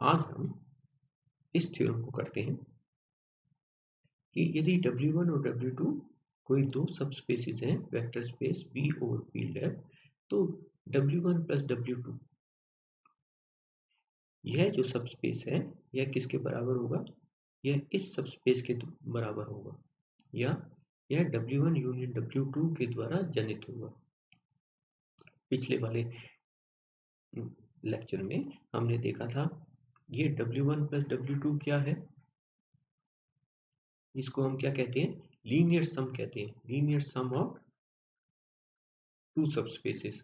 आज हम इस थ्योरम को करते हैं कि यदि W1 और W2 कोई दो सब स्पेसिस हैं vector space V over field है, तो W1 प्लस W2 यह जो सब स्पेस है यह किसके बराबर होगा? यह इस सब स्पेस के बराबर होगा, या यह W1 यूनियन W2 के द्वारा जनित होगा। पिछले वाले लेक्चर में हमने देखा था ये W1 प्लस W2 क्या है? इसको हम क्या कहते हैं? लीनियर सम कहते हैं। Linear sum of two subspaces.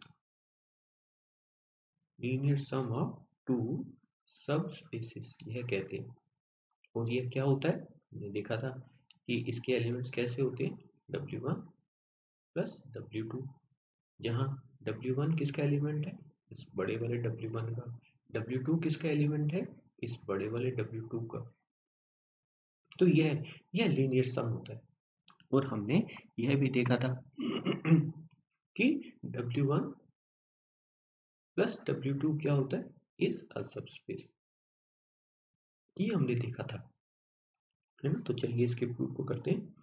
Linear sum of two subspaces यह कहते हैं। और यह क्या होता है? हमने देखा था कि इसके एलिमेंट्स कैसे होते हैं? W1 प्लस W2, जहाँ W1 किसका एलिमेंट है? इस बड़े वाले W1 का। W2 किसका एलिमेंट है? इस बड़े वाले W2 का। तो यह लीनियर सम होता है। और हमने यह भी देखा था कि W1 प्लस W2 क्या होता है? Is a subspace. ये हमने देखा था, है ना? तो चलिए इसके प्रूफ को करते हैं।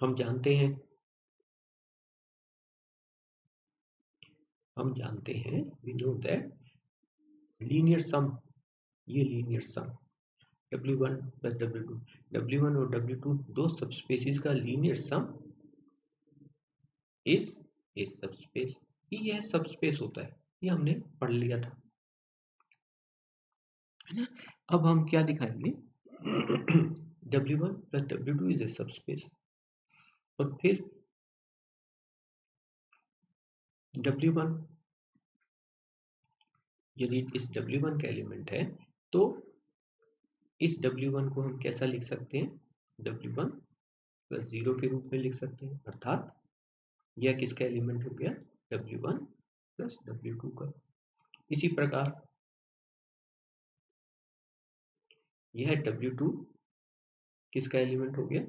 हम जानते हैं we know that लीनियर सम, ये लीनियर सम W1 प्लस W2, W1 और W2 दो सबस्पेसिस का linear some is a subspace. यह सबस्पेस होता है, ये हमने पढ़ लिया था, है ना? अब हम क्या दिखाएंगे? W1 plus W2 is a subspace, और फिर W1 यदि इस W1 का एलिमेंट है तो इस W1 को हम कैसा लिख सकते हैं? W1 प्लस 0 के रूप में लिख सकते हैं, अर्थात यह किसका एलिमेंट हो गया? W1 प्लस W2 का। इसी प्रकार यह W2 किसका एलिमेंट हो गया?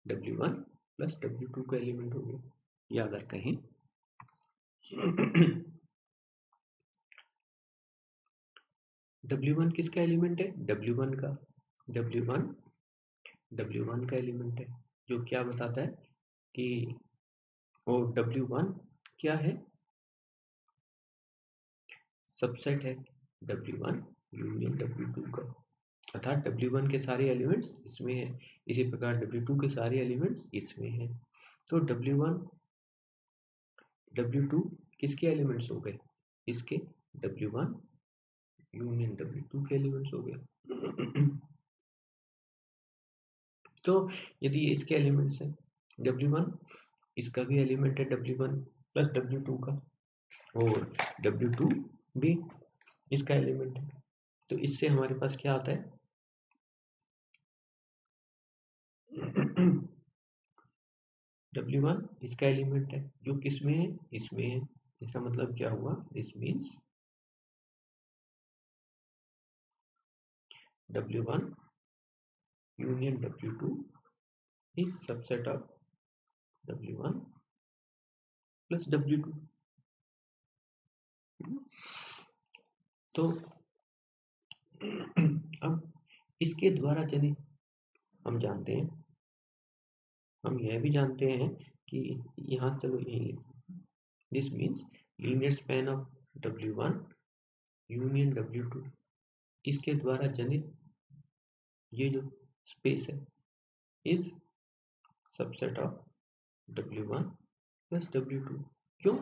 W1 प्लस W2 का एलिमेंट हो गया। या अगर कहें W1 किसका एलिमेंट है? W1 का। W1 का एलिमेंट है, जो क्या बताता है कि और W1 क्या है? सबसेट है W1 यूनियन W2 का, अर्थात W1 के सारे एलिमेंट्स इसमें है। इसी प्रकार W2 के सारे एलिमेंट्स इसमें है। तो W1 W2 किसके एलिमेंट्स हो गए? इसके W1 यूनियन W2 के एलिमेंट्स हो गए। तो यदि इसके एलिमेंट्स हैं W1, इसका भी एलिमेंट है W1 प्लस W2 का, और W2 भी इसका एलिमेंट है। तो इससे हमारे पास क्या आता है? W1 इसका एलिमेंट है, जो किसमें है? इसमें है। इसका मतलब क्या हुआ? This means W1 union W2 is subset of W1 plus W2। तो अब इसके द्वारा जनित हम जानते हैं, हम यह भी जानते हैं कि यहाँ चलो यही this means linear span of W1 union W2, इसके द्वारा जनित ये जो स्पेस है is subset of W1 plus W2। क्यों?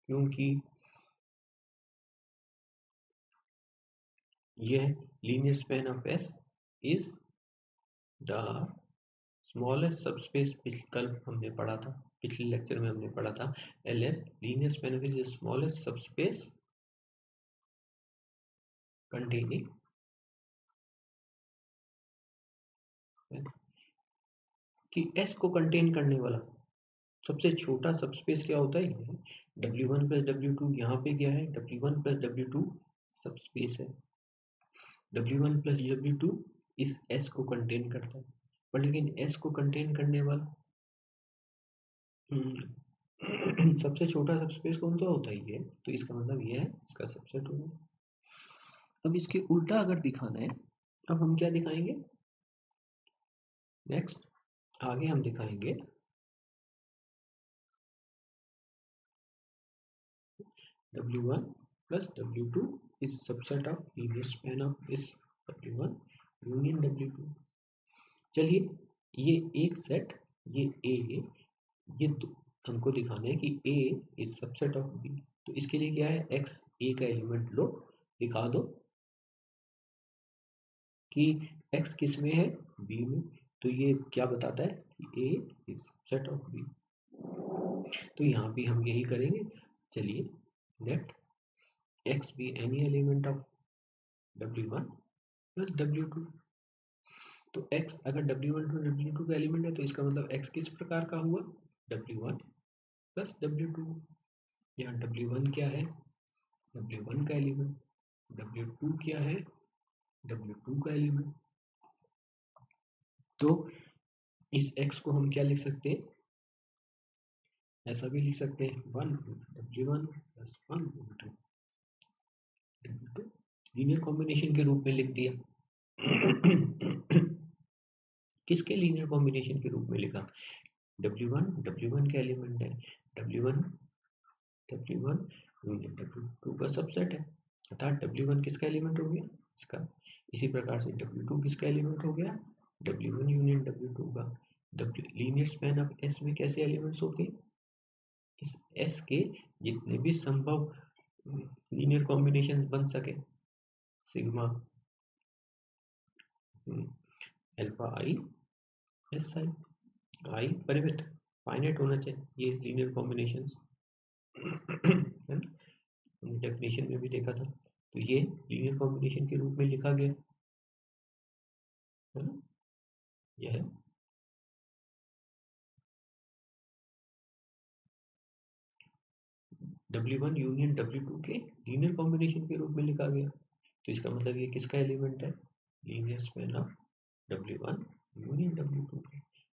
क्योंकि यह linear span of S is the smallest subspace. कल हमने पढ़ा था, पिछले लेक्चर में हमने पढ़ा था LS linear span of S is smallest subspace containing कि S को कंटेन करने वाला सबसे छोटा सबस्पेस क्या होता है? W1 plus W2। यहाँ पे क्या है? W1 प्लस W2 सबस्पेस है। W1 प्लस W2 इस S को कंटेन करता है, पर लेकिन S को कंटेन करने वाला सबसे छोटा सबस्पेस कौन सा होता है? ये। तो इसका मतलब ये है इसका सबसेट होगा। अब इसके उल्टा अगर दिखाना है, अब हम क्या दिखाएंगे, नेक्स्ट आगे हम दिखाएंगे W1 plus W2 is subset of linear span of this W1 union W2। चलिए ये एक सेट, ये A है, ये हमको दिखाना है कि A is subset of B। तो इसके लिए क्या है, X A का एलिमेंट लो, दिखा दो कि X किस में है, B में। तो ये क्या बताता है कि A is subset of B। तो यहाँ भी हम यही करेंगे। चलिए let X be any element of W1 plus W2। तो x अगर W1 to W2 का एलिमेंट है तो इसका मतलब x किस प्रकार का हुआ, W1 प्लस W2। यहाँ W1 क्या है, W1 का एलिमेंट, W2 क्या है, W2 का एलिमेंट। तो इस x को हम क्या लिख सकते हैं, ऐसा भी लिख सकते हैं 1 W1 plus 1 W2, linear combination के रूप में लिख दिया। किसके लीनियर कॉम्बिनेशन के रूप में लिखा, W1 का एलिमेंट है, W1 यूनियन W2 का सबसेट है, अर्थात W1 किसका एलिमेंट हो गया, इसका। इसी प्रकार से W2 किसका एलिमेंट हो गया, W1 यूनियन W2 का। लीनियर स्पैन ऑफ S में कैसे एलिमेंट्स होते हैं, इस S के जितने भी संभव लीनियर कॉम्बिनेशन बन सके, sigma alpha I S I परिमित फाइनाइट होना चाहिए ये लीनियर कॉम्बिनेशन, है ना, हमने डेफिनेशन में भी देखा था। तो ये लीनियर कॉम्बिनेशन के रूप में लिखा गया है ना, यह है W1 यूनियन W2 के लीनियर कॉम्बिनेशन के रूप में लिखा गया। तो इसका मतलब ये किसका एलिमेंट है, linear span of W1 union W2।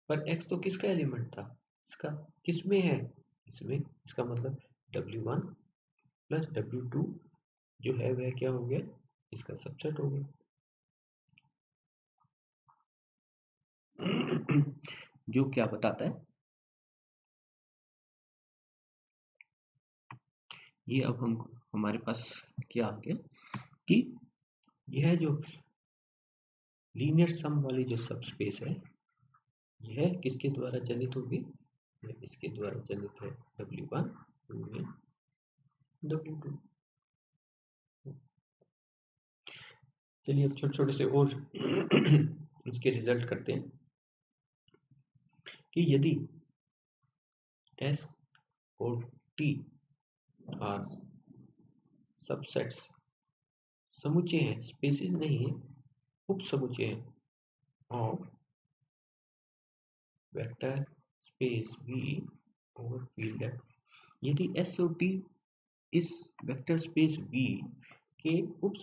पर x तो किसका एलिमेंट था, इसका, किस में है, इसमें। इसका मतलब W1 प्लस W2 जो है वह क्या हो गया, इसका सबसेट हो गया। जो क्या बताता है, ये अब हम हमारे पास क्या आ गया कि यह जो लीनियर सम वाली जो सबस्पेस है यह किसके द्वारा जनित होगी, इसके द्वारा जनित है W1 यूनियन W2। चलिए अब छोटे छोटे से और इसके रिजल्ट करते हैं कि यदि S और T आर सबसेट्स, समुच्चय हैं, स्पेसिस नहीं है, उप समुच्चय हैं और वेक्टर स्पेस V और फील्ड है। यदि S और T इस वेक्टर स्पेस V के उप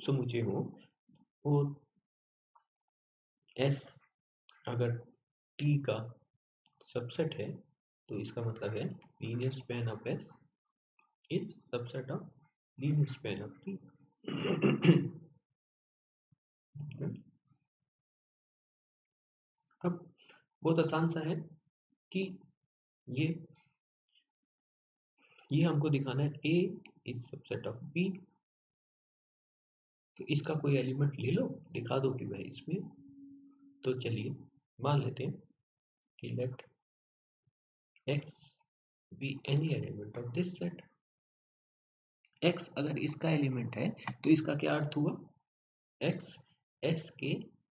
समुच्चय हो और S अगर T का सबसेट है तो इसका मतलब है linear span of S is subset of linear span of T। अब बहुत आसान सा है कि ये हमको दिखाना है A is subset of B। तो इसका कोई एलिमेंट ले लो, दिखा दो कि वह इसमें। तो चलिए मान लेते हैं कि late X be any element of this set। X अगर इसका एलिमेंट है तो इसका क्या अर्थ हुआ, X S के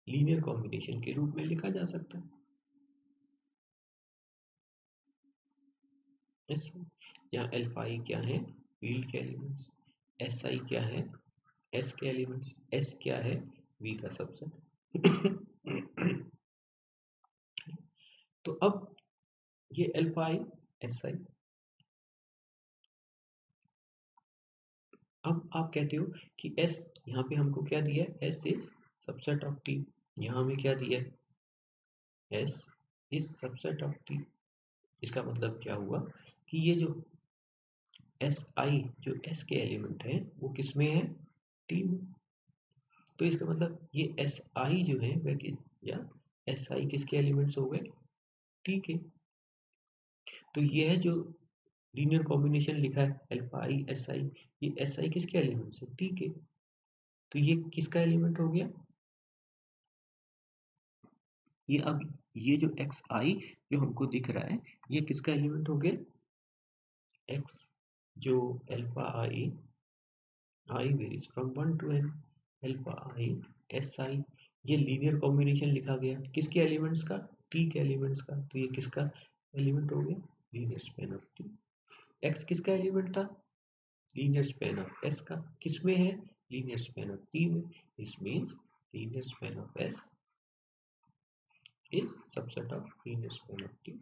लीनियर कॉम्बिनेशन के रूप में लिखा जा सकता है। यहाँ अल्फा आई क्या है, फील्ड के एलिमेंट्स, एस आई क्या है, एस के एलिमेंट्स, एस क्या है, वी का सबसेट। तो अब ये अल्फा आई एस आई, अब आप कहते हो कि S यहाँ पे हमको क्या दिया है, S is subset of T। यहाँ हमें क्या दिया है, S is subset of T। इसका मतलब क्या हुआ कि ये जो एस आई जो S के एलिमेंट है वो किस में है, टी में। तो इसका मतलब ये एस आई जो है वह या एस आई किसके एलिमेंट्स हो गए, टी के। तो ये है जो लीनियर कॉम्बिनेशन लिखा है अल्फा आई एस आई, ये एस आई किसके एलिमेंट्स है, टी के। तो ये किसका एलिमेंट हो गया, ये अब ये जो एक्स आई जो हमको दिख रहा है ये किसका एलिमेंट हो गया, एक्स जो alpha I I varies from 1 to n, alpha I S I, ये लीनियर कॉम्बिनेशन लिखा गया किसके एलिमेंट्स का, टी के एलिमेंट्स का। तो ये किसका एलिमेंट हो गया, linear span of T. X किसका एलिमेंट था, लीनियर स्पैन ऑफ एस का, किसमें है, लीनियर स्पैन ऑफ टी में। This means linear span of S is subset of linear span of T.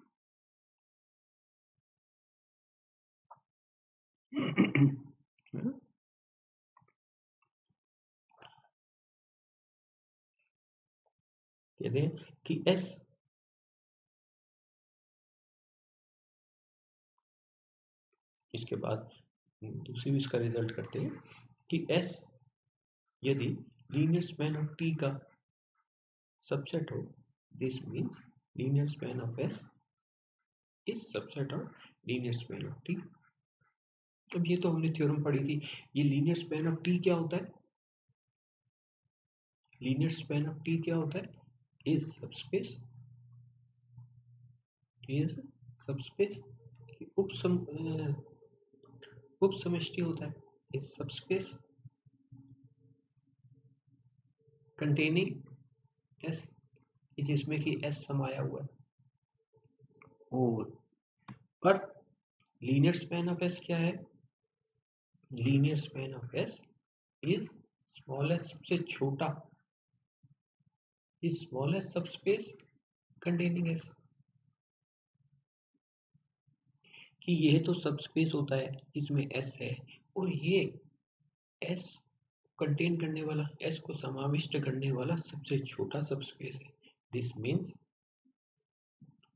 कहते हैं कि S इसके बाद दूसरी भी इसका रिजल्ट करते हैं कि S यदि लीनियर स्पैन ऑफ T का सबसेट हो, this means linear span of S is subset of linear span of T। अब ये तो हमने थ्योरम पढ़ी थी, ये लीनियर स्पैन ऑफ T क्या होता है, लीनियर स्पैन ऑफ T क्या होता है, इज सबस्पेस, इज सबस्पेस उपसमष्टि होता है, इज सबस्पेस कंटेनिंग एस, जिसमें कि एस समाया हुआ है। और पर लीनियर स्पैन ऑफ एस क्या है, linear span of S is smallest सबसे छोटा, is smallest subspace containing S, कि यह तो सबस्पेस होता है इसमें एस है और ये एस कंटेन करने वाला, एस को समाविष्ट करने वाला सबसे छोटा सबस्पेस है। This means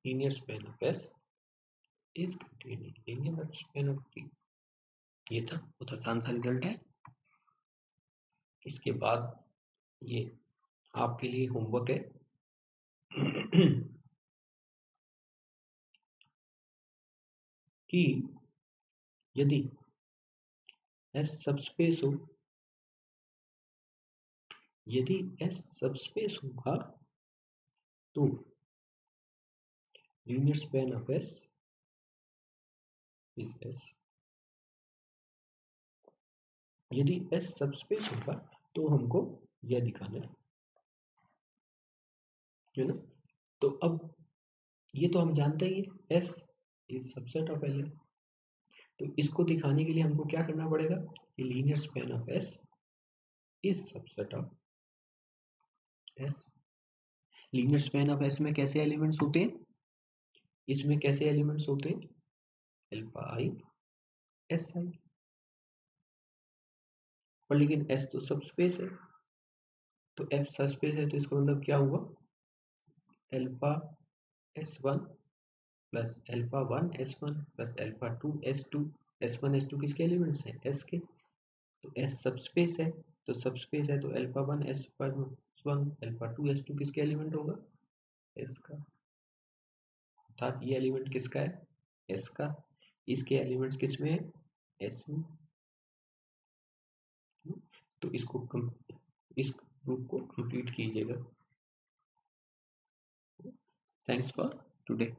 linear span of S is containing linear span of T. ये था बहुत आसान सा रिजल्ट है। इसके बाद ये आपके लिए होमवर्क है कि यदि एस सबस्पेस हो, यदि एस सबस्पेस होगा तो linear span of S is S, यदि एस सबस्पेस होगा तो हमको यह दिखाना है ना। तो अब ये तो हम जानते ही है S is subset of L, तो इसको दिखाने के लिए हमको क्या करना पड़ेगा कि linear span of S is subset of S. Linear span of S में कैसे एलिमेंट्स होते हैं, इसमें कैसे एलिमेंट्स होते हैं, अल्फा आई एस आई, पर लेकिन एस तो सबस्पेस है, तो एफ सबस्पेस है, तो इसका मतलब क्या हुआ, alpha S one plus alpha one S one plus alpha two S two, S one S two किसके एलिमेंट्स हैं, एस के। तो एस सबस्पेस है, तो सबस्पेस है तो alpha one S one alpha two S two किसके एलिमेंट होगा, एस का। अर्थात ये एलिमेंट किसका है, एस का। इसके एलिमेंट्स किसमें है, एस में। तो इसको इस ग्रुप को कंप्लीट कीजिएगा। Thanks for today.